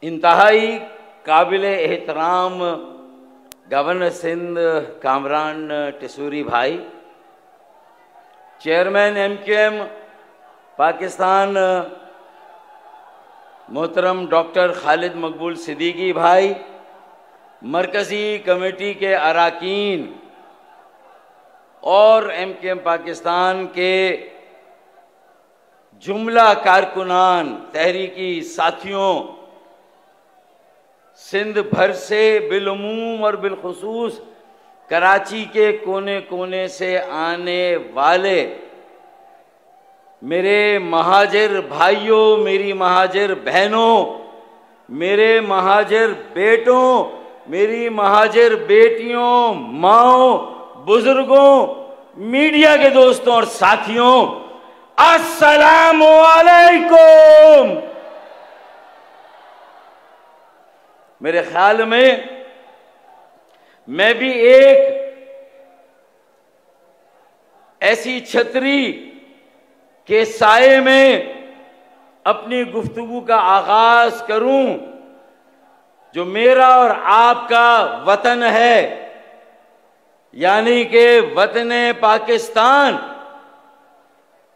इंतहाई काबिल एहतराम गवर्नर सिंध कामरान टिसूरी भाई, चेयरमैन MQM पाकिस्तान मोहतरम डॉक्टर खालिद मकबूल सिद्दीकी भाई, मरकज़ी कमेटी के अरकान और MQM पाकिस्तान के जुमला कारकुनान, तहरीकी साथियों, सिंध भर से बिलूम और बिलखुसूस कराची के कोने कोने से आने वाले मेरे महाजिर भाइयों, मेरी महाजिर बहनों, मेरे महाजिर बेटों, मेरी महाजिर बेटियों, माओ, बुजुर्गों, मीडिया के दोस्तों और साथियों, अस्सलामु अलैकुम। मेरे ख्याल में मैं भी एक ऐसी छतरी के साये में अपनी गुफ्तगू का आगाज करूं जो मेरा और आपका वतन है, यानी कि वतन पाकिस्तान,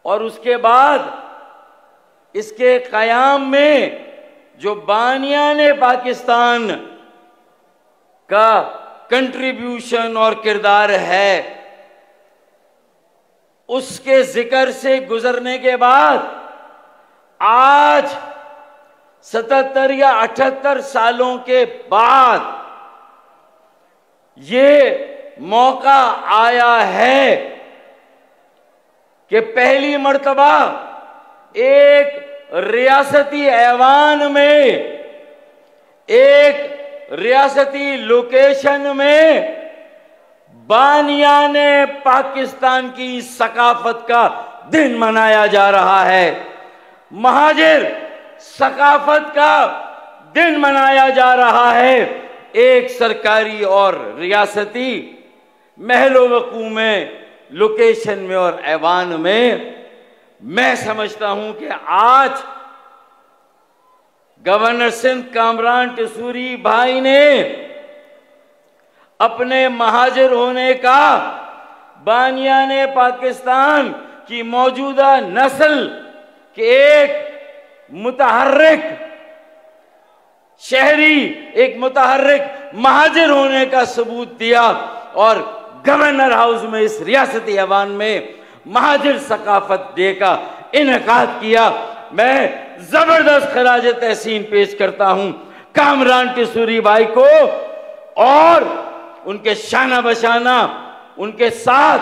और उसके बाद इसके क़याम में जो बानियाने पाकिस्तान का कंट्रीब्यूशन और किरदार है, उसके जिक्र से गुजरने के बाद आज 77 या 78 सालों के बाद ये मौका आया है कि पहली मर्तबा एक रियासती ऐवान में, एक रियासती लोकेशन में बानियाने पाकिस्तान की सकाफत का दिन मनाया जा रहा है, महाजिर सकाफत का दिन मनाया जा रहा है। एक सरकारी और रियासती महलो वकू में, लोकेशन में और ऐवान में मैं समझता हूं कि आज गवर्नर सिंध कामरान टिसूरी भाई ने अपने महाजिर होने का बानियाने पाकिस्तान की मौजूदा नस्ल के एक मुतहर्रिक शहरी, एक मुतहर्रिक महाजिर होने का सबूत दिया और गवर्नर हाउस में इस रियासती ऐवान में महाजिर सकाफत डे का इनेकाद किया। मैं जबरदस्त खराज तहसीन पेश करता हूं कामरान टिसूरी भाई को और उनके शाना बशाना उनके साथ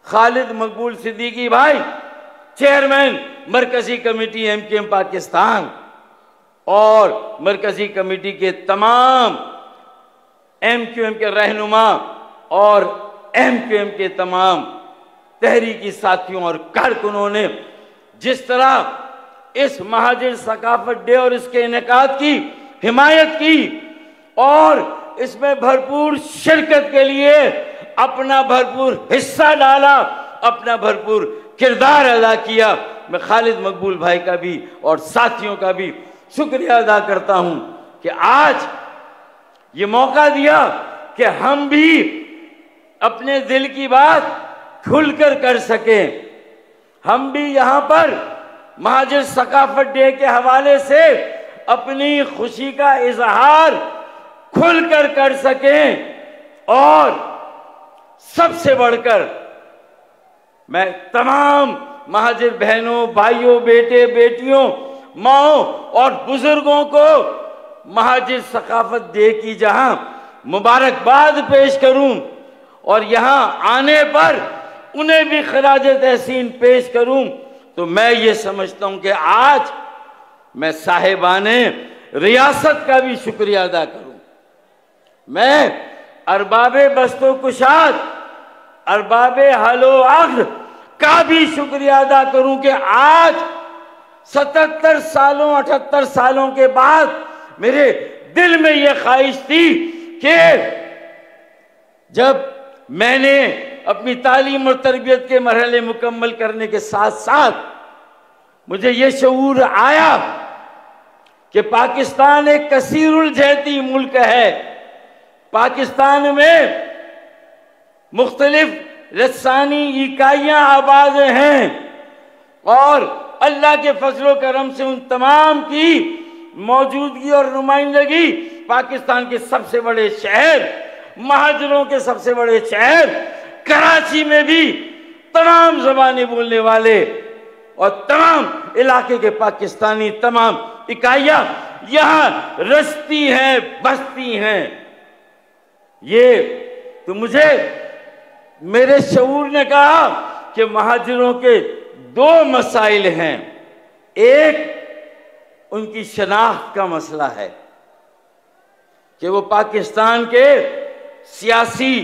खालिद मकबूल सिद्दीकी भाई, चेयरमैन मरकजी कमेटी MQM पाकिस्तान, और मरकजी कमेटी के तमाम MQM के रहनुमा और MQM के तमाम तहरीकी साथियों और कारकुनों ने जिस तरह इस महाजिर सकाफत डे और इसके इनेकाद की हिमायत की और इसमें भरपूर शिरकत के लिए अपना भरपूर हिस्सा डाला, अपना भरपूर किरदार अदा किया, मैं खालिद मकबूल भाई का भी और साथियों का भी शुक्रिया अदा करता हूं कि आज ये मौका दिया कि हम भी अपने दिल की बात खुलकर कर सकें। हम भी यहां पर महाजिर सकाफत डे के हवाले से अपनी खुशी का इजहार खुलकर कर सकें। और सबसे बढ़कर मैं तमाम महाजिर बहनों, भाइयों, बेटे बेटियों, माओ और बुजुर्गों को महाजिर सकाफत डे की जहां मुबारकबाद पेश करूं और यहां आने पर उन्हें भी खराज तहसीन पेश करूं, तो मैं ये समझता हूं कि आज मैं साहिबाने रियासत का भी शुक्रिया अदा करूं। मैं अरबाबे बस्तो कुशाद, अरबाबे हलो अक्ल का भी शुक्रिया अदा करूं कि आज 77 सालों 78 सालों के बाद मेरे दिल में यह ख्वाहिश थी कि जब मैंने अपनी तालीम और तरबियत के मरहले मुकम्मल करने के साथ साथ मुझे ये शऊर आया कि पाकिस्तान एक कसीरुल जहती मुल्क है। पाकिस्तान में मुख्तलिफ लसानी इकाइयां आबाद हैं और अल्लाह के फजलो करम से उन तमाम की मौजूदगी और नुमाइंदगी पाकिस्तान के सबसे बड़े शहर, महाजरों के सबसे बड़े शहर कराची में भी तमाम ज़बानें बोलने वाले और तमाम इलाके के पाकिस्तानी तमाम इकाइयां यहां रचती हैं, बसती हैं। ये तो मुझे मेरे शऊर ने कहा कि महाजिरों के दो मसाइल हैं। एक उनकी शनाख्त का मसला है कि वो पाकिस्तान के सियासी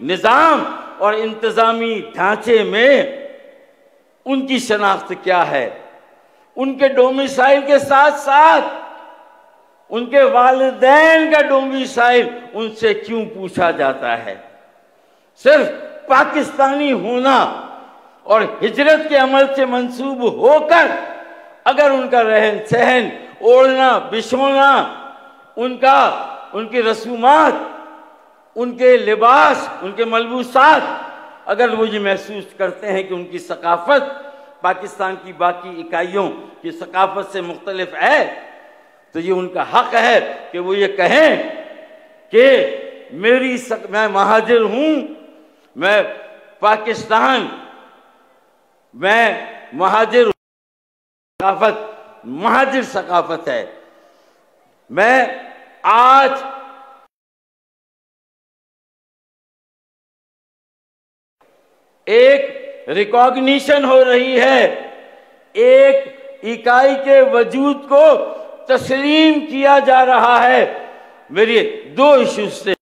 निज़ाम और इंतज़ामी ढांचे में उनकी शनाख्त क्या है। उनके डोमिसाइल के साथ साथ उनके वालिदैन का डोमिसाइल उनसे क्यों पूछा जाता है। सिर्फ पाकिस्तानी होना और हिजरत के अमल से मंसूब होकर अगर उनका रहन सहन, ओढ़ना बिछोना, उनकी रसूमात, उनके लिबास, उनके मलबूसात, अगर वो ये महसूस करते हैं कि उनकी सकाफत पाकिस्तान की बाकी इकाइयों की सकाफत से मुख्तलिफ है, तो ये उनका हक है कि वो ये कहें कि मैं महाजिर हूं, मैं पाकिस्तान, मैं महाजिर सकाफत, महाजिर सकाफत है। मैं आज एक रिकॉग्निशन हो रही है, एक इकाई के वजूद को तस्लीम किया जा रहा है। मेरी दो इश्यूज से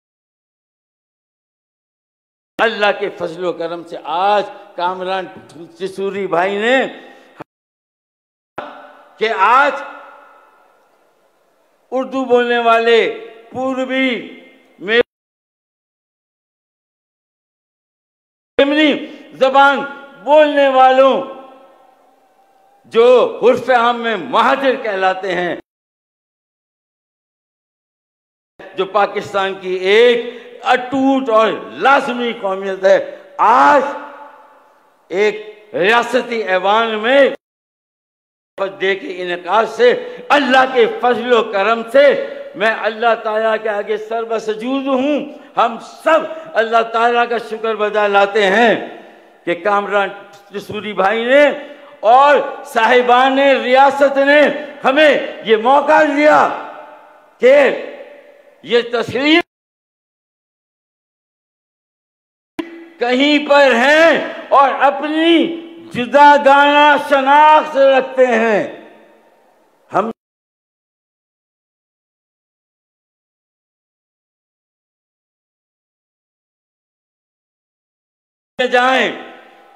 अल्लाह के फजलो करम से आज कामरान चिसूरी भाई ने कि आज उर्दू बोलने वाले पूर्वी मेमनी जबान बोलने वालों जो हुर्फ आम में महाजिर कहलाते हैं, जो पाकिस्तान की एक अटूट और लाजमी कौमियत है, आज एक रियासती ऐवान में डे के इनकाश से अल्लाह के फजलो करम से मैं अल्लाह ताला के आगे सरबसजूद हूँ। हम सब अल्लाह ताला का शुक्र बजा लाते हैं कि कामरान चिसूरी भाई ने और साहिबान रियासत ने हमें ये मौका दिया कि ये तस्लीम कहीं पर हैं और अपनी जुदागाना शनाख्त रखते हैं। हम जाएं,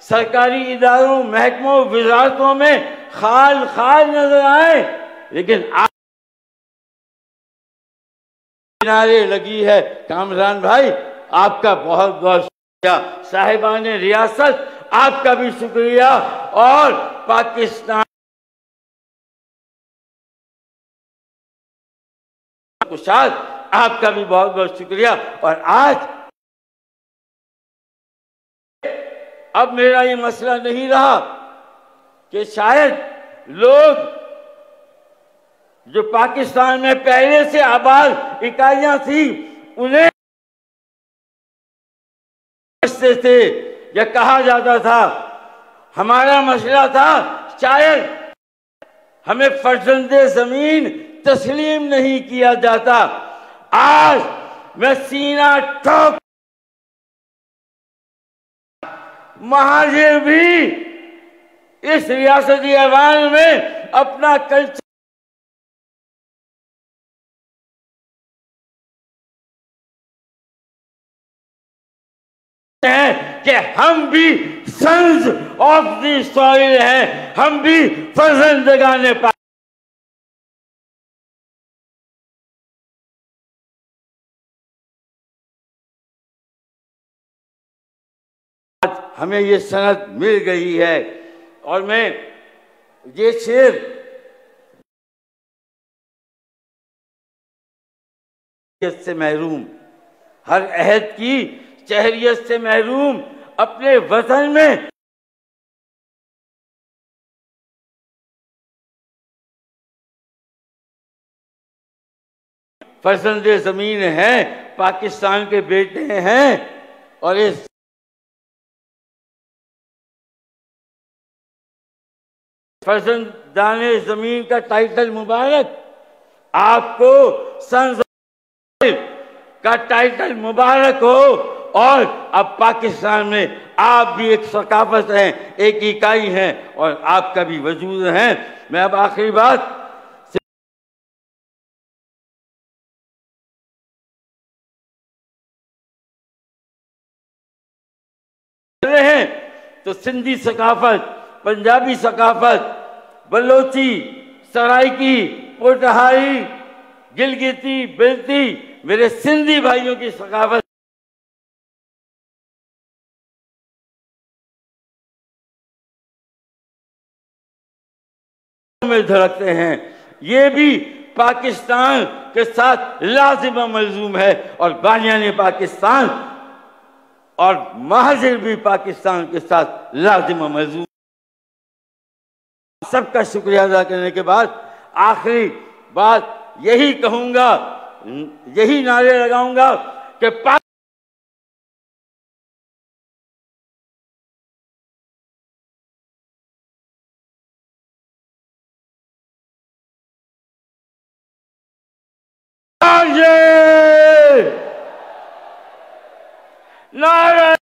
सरकारी इदारों, महकमों, वजारतों में खाल खाल नजर आए, लेकिन किनारे लगी है। कामरान भाई आपका बहुत बहुत शुक्रिया, साहिबान रियासत आपका भी शुक्रिया और पाकिस्तान कुशाद आपका भी बहुत बहुत शुक्रिया। और आज अब मेरा ये मसला नहीं रहा कि शायद लोग जो पाकिस्तान में पहले से आबाद इकाइयां थी उन्हें समझते थे या कहा जाता था। हमारा मसला था शायद हमें फर्जंदे जमीन तस्लीम नहीं किया जाता। आज मैं सीना ठोक महाजिर भी इस रियासती ऐवान में अपना कल्चर है कि हम भी सन्स ऑफ द सॉइल हैं, हम भी फर्जंदगाने पा हमें ये सनद मिल गई है। और मैं ये शेर से महरूम, हर अहद की शहरियत से महरूम, अपने वतन में फर्जंदे जमीन हैं, पाकिस्तान के बेटे हैं। और इस फर्जंदाने जमीन का टाइटल मुबारक, आपको संसद का टाइटल मुबारक हो। और अब पाकिस्तान में आप भी एक सकाफत हैं, एक इकाई हैं और आपका भी वजूद है। मैं अब आखिरी बात रहे हैं तो सिंधी सकाफत, पंजाबी सकाफत, बलोची, सराइकी, पोटहारी, गिलगिती, बिलती, मेरे सिंधी भाइयों की सकाफत में धड़कते हैं। ये भी पाकिस्तान के साथ लाजिमा मलजूम है और बानियाने पाकिस्तान और महाजिर भी पाकिस्तान के साथ लाजिमा मलजूम। सबका शुक्रिया अदा करने के बाद आखिरी बात यही कहूंगा, यही नारे लगाऊंगा कि नारे